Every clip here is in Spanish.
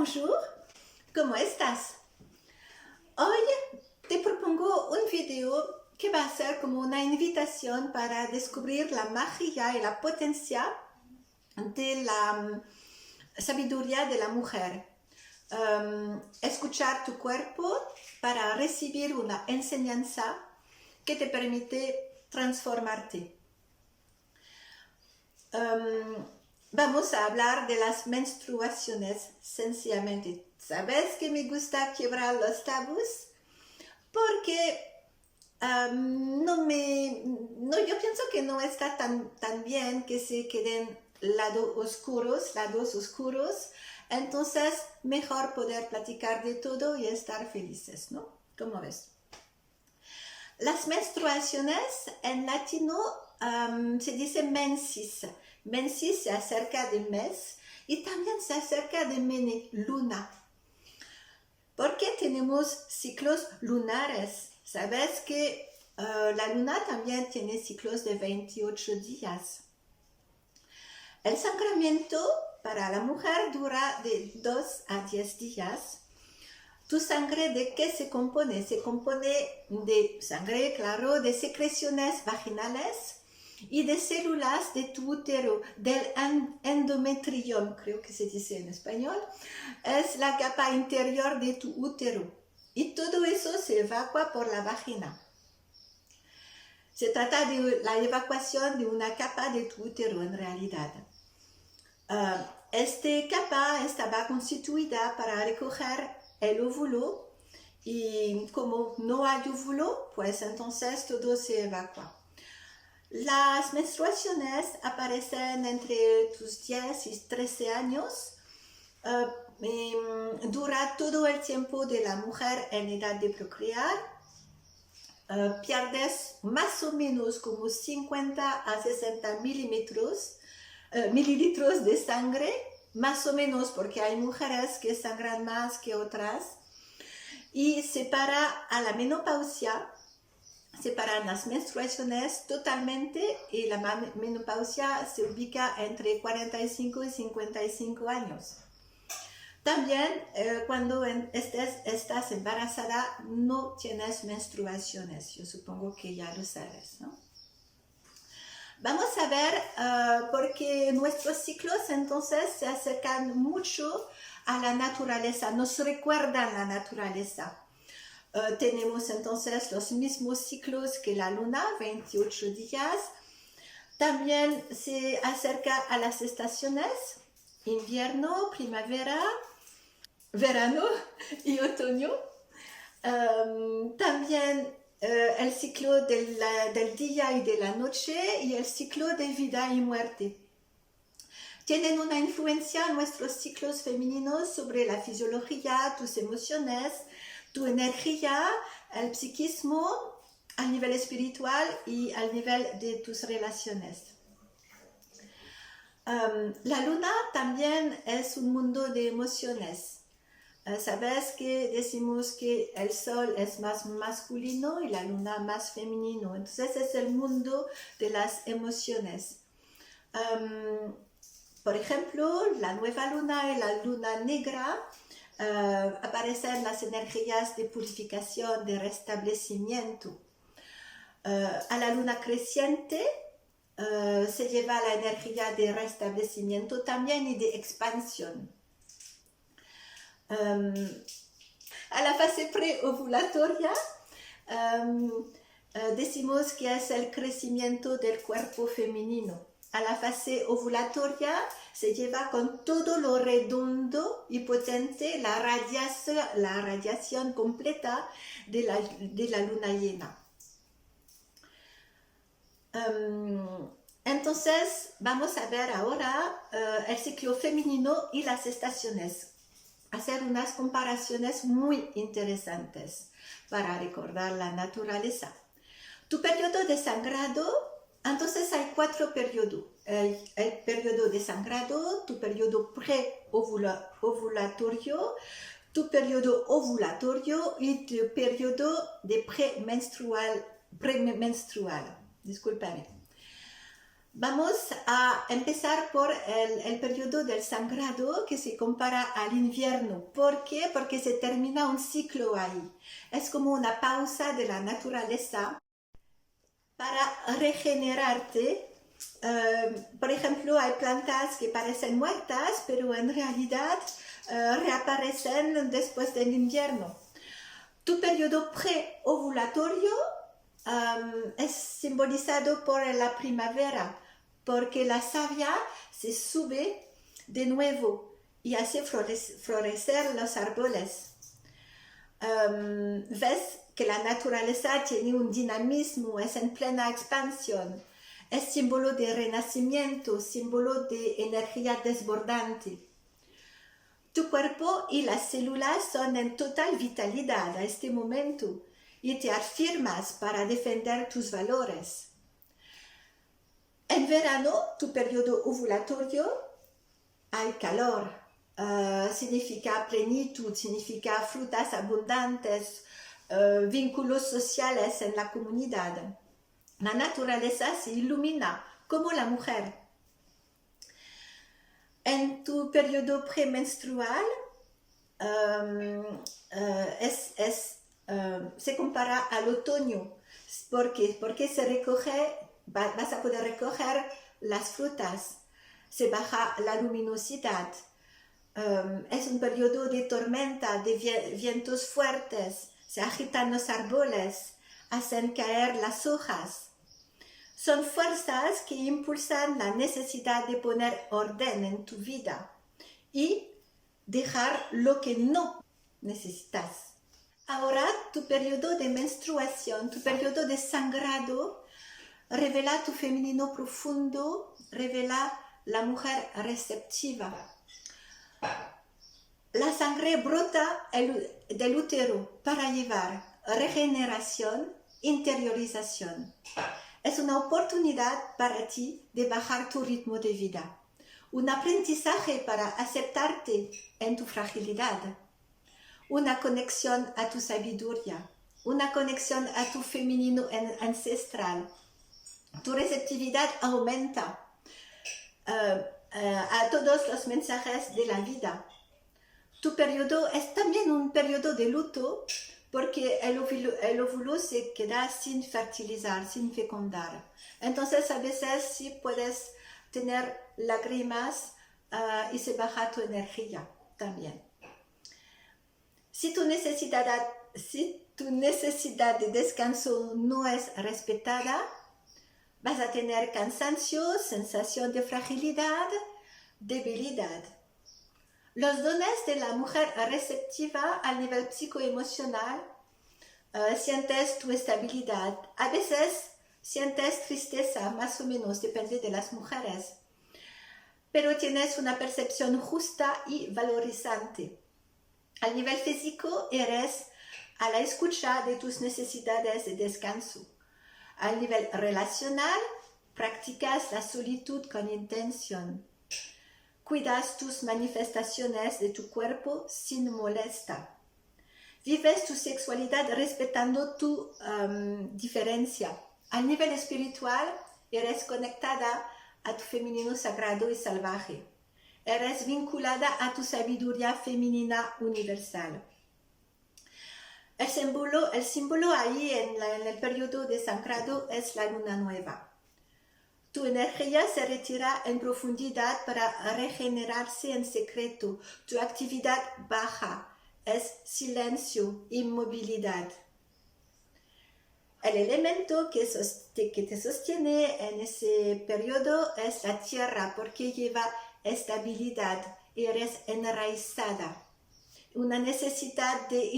Bonjour, ¿cómo estás? Hoy te propongo un video que va a ser como una invitación para descubrir la magia y la potencia de la sabiduría de la mujer. Escuchar tu cuerpo para recibir una enseñanza que te permite transformarte. Vamos a hablar de las menstruaciones sencillamente. ¿Sabes que me gusta quebrar los tabús? Porque yo pienso que no está tan bien que se queden lados oscuros. Entonces, mejor poder platicar de todo y estar felices, ¿no? ¿Cómo ves? Las menstruaciones en latino se dice mensis. Mensis se acerca de mes y también se acerca de mene, luna. Porque tenemos ciclos lunares. Sabes que la luna también tiene ciclos de 28 días. El sangramiento para la mujer dura de 2 a 10 días. ¿Tu sangre de qué se compone? Se compone de sangre, claro, de secreciones vaginales y de células de tu útero, del endometrium, creo que se dice en español. Es la capa interior de tu útero y todo eso se evacúa por la vagina. Se trata de la evacuación de una capa de tu útero en realidad. Esta capa estaba constituida para recoger el óvulo y como no hay óvulo, pues entonces todo se evacúa. Las menstruaciones aparecen entre tus 10 y 13 años. Dura todo el tiempo de la mujer en edad de procrear. Pierdes más o menos como 50 a 60 mililitros de sangre, más o menos porque hay mujeres que sangran más que otras, y separa a la menopausia, separan las menstruaciones totalmente y la menopausia se ubica entre 45 y 55 años. También cuando estás embarazada no tienes menstruaciones, yo supongo que ya lo sabes, ¿no? Vamos a ver, porque nuestros ciclos entonces se acercan mucho a la naturaleza, nos recuerdan la naturaleza. Tenemos entonces los mismos ciclos que la luna, 28 días. También se acerca a las estaciones, invierno, primavera, verano y otoño. También el ciclo del día y de la noche y el ciclo de vida y muerte. Tienen una influencia nuestros ciclos femeninos sobre la fisiología, tus emociones, tu energía, el psiquismo, al nivel espiritual y al nivel de tus relaciones. La luna también es un mundo de emociones. Sabes que decimos que el sol es más masculino y la luna más femenino. Entonces es el mundo de las emociones. Por ejemplo, la nueva luna y la luna negra aparecen las energías de purificación, de restablecimiento. A la luna creciente se lleva la energía de restablecimiento también y de expansión. A la fase preovulatoria decimos que es el crecimiento del cuerpo femenino. A la fase ovulatoria se lleva con todo lo redondo y potente la radiación completa de la luna llena. Entonces vamos a ver ahora el ciclo femenino y las estaciones. Hacer unas comparaciones muy interesantes para recordar la naturaleza. Tu periodo de sangrado, entonces hay 4 periodos. El periodo de sangrado, tu periodo preovulatorio, tu periodo ovulatorio y tu periodo de premenstrual. Discúlpame. Vamos a empezar por el periodo del sangrado que se compara al invierno. ¿Por qué? Porque se termina un ciclo ahí. Es como una pausa de la naturaleza para regenerarte. Por ejemplo, hay plantas que parecen muertas, pero en realidad reaparecen después del invierno. Tu periodo preovulatorio es simbolizado por la primavera, porque la savia se sube de nuevo y hace florecer los árboles. Ves que la naturaleza tiene un dinamismo, es en plena expansión, es símbolo de renacimiento, símbolo de energía desbordante. Tu cuerpo y las células son en total vitalidad a este momento y te afirmas para defender tus valores. En verano, tu periodo ovulatorio, hay calor, significa plenitud, significa frutas abundantes, vínculos sociales en la comunidad. La naturaleza se ilumina como la mujer. En tu periodo premenstrual, se compara al otoño. ¿Por qué? Porque vas a poder recoger las frutas, se baja la luminosidad. Es un periodo de tormenta, de vientos fuertes, se agitan los árboles, hacen caer las hojas. Son fuerzas que impulsan la necesidad de poner orden en tu vida y dejar lo que no necesitas. Ahora, tu periodo de menstruación, tu periodo de sangrado, revela tu femenino profundo, revela la mujer receptiva. La sangre brota del útero para llevar regeneración, interiorización. Es una oportunidad para ti de bajar tu ritmo de vida, un aprendizaje para aceptarte en tu fragilidad, una conexión a tu sabiduría, una conexión a tu femenino ancestral. Tu receptividad aumenta a todos los mensajes de la vida. Tu periodo es también un periodo de luto porque el óvulo se queda sin fertilizar, sin fecundar. Entonces a veces sí puedes tener lágrimas y se baja tu energía también. Si tu necesidad de descanso no es respetada, vas a tener cansancio, sensación de fragilidad, debilidad. Los dones de la mujer receptiva a nivel psicoemocional, sientes tu estabilidad. A veces sientes tristeza, más o menos, depende de las mujeres. Pero tienes una percepción justa y valorizante. A nivel físico, eres a la escucha de tus necesidades de descanso. A nivel relacional, practicas la solitud con intención. Cuidas tus manifestaciones de tu cuerpo sin molestia. Vives tu sexualidad respetando tu diferencia. A nivel espiritual, eres conectada a tu femenino sagrado y salvaje. Eres vinculada a tu sabiduría femenina universal. El símbolo ahí en el periodo de sangrado es la luna nueva. Tu energía se retira en profundidad para regenerarse en secreto. Tu actividad baja, es silencio, inmovilidad. El elemento que te sostiene en ese periodo es la tierra porque lleva estabilidad, eres enraizada. Una necesidad de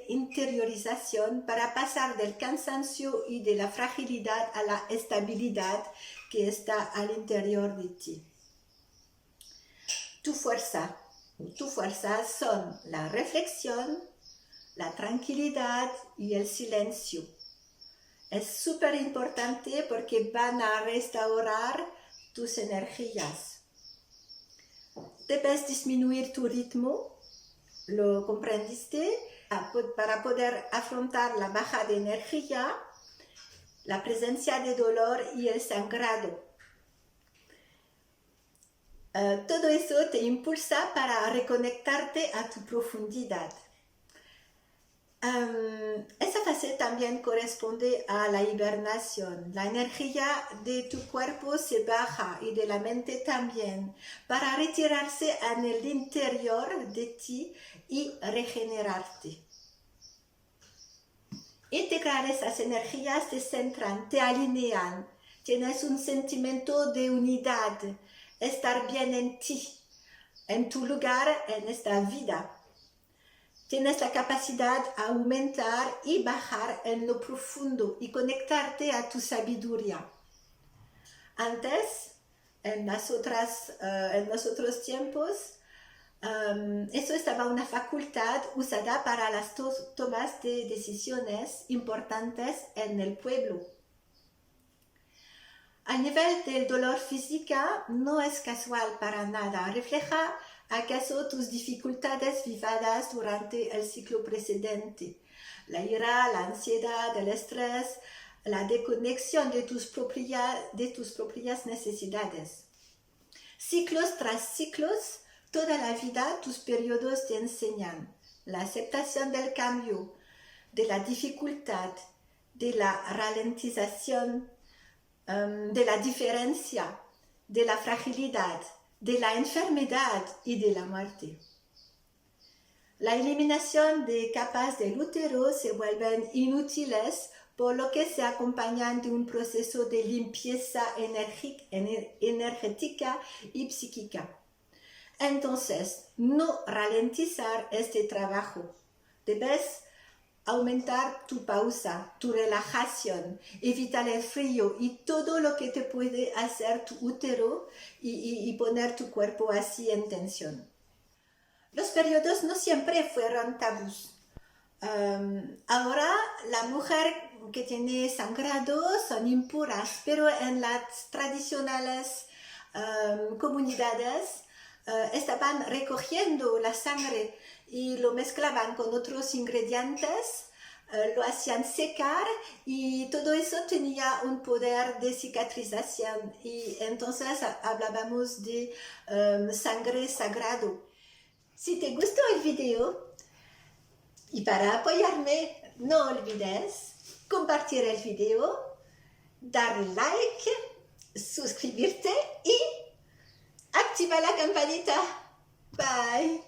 interiorización para pasar del cansancio y de la fragilidad a la estabilidad que está al interior de ti. Tu fuerza son la reflexión, la tranquilidad y el silencio. Es súper importante porque van a restaurar tus energías. Debes disminuir tu ritmo, ¿lo comprendiste? Para poder afrontar la baja de energía, la presencia de dolor y el sangrado. Todo eso te impulsa para reconectarte a tu profundidad. Esa fase también corresponde a la hibernación. La energía de tu cuerpo se baja y de la mente también para retirarse en el interior de ti y regenerarte. Integrar esas energías te centran, te alinean. Tienes un sentimiento de unidad, estar bien en ti, en tu lugar en esta vida. Tienes la capacidad a aumentar y bajar en lo profundo y conectarte a tu sabiduría. Antes, en los otros tiempos, eso estaba una facultad usada para las tomas de decisiones importantes en el pueblo. A nivel del dolor físico, no es casual para nada. Refleja acaso tus dificultades vividas durante el ciclo precedente. La ira, la ansiedad, el estrés, la desconexión de tus propias necesidades. Ciclos tras ciclos, toda la vida tus periodos te enseñan la aceptación del cambio, de la dificultad, de la ralentización, de la diferencia, de la fragilidad, de la enfermedad y de la muerte. La eliminación de capas del útero se vuelven inútiles, por lo que se acompañan de un proceso de limpieza energética y psíquica. Entonces, no ralentizar este trabajo. Debes aumentar tu pausa, tu relajación, evitar el frío y todo lo que te puede hacer tu útero y poner tu cuerpo así en tensión. Los periodos no siempre fueron tabús. Ahora la mujer que tiene sangrado son impuras, pero en las tradicionales comunidades estaban recogiendo la sangre y lo mezclaban con otros ingredientes, lo hacían secar y todo eso tenía un poder de cicatrización y entonces hablábamos de sangre sagrado. Si te gustó el video y para apoyarme no olvides compartir el video, dar like, suscribirte y activa la campanita. Bye.